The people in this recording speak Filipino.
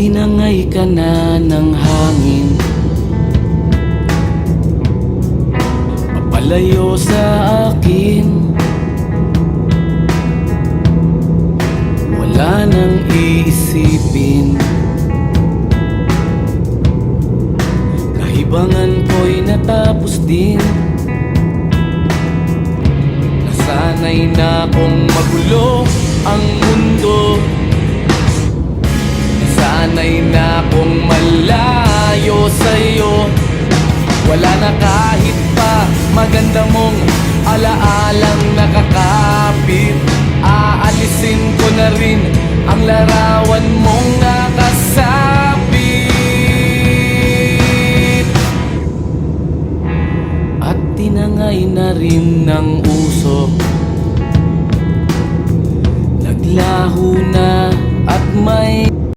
tinangay ka na ng hangin, papalayo sa akin. Wala nang iisipin, kahibangan ko'y natapos din. Nasanay na kong magulo ang mundo, nasanay na kong malayo sa'yo. Wala na kahit pa maganda mong alaalang nakakapit. Aalisin ko na rin ang larawan mong nakasabit, at tinangay na rin ng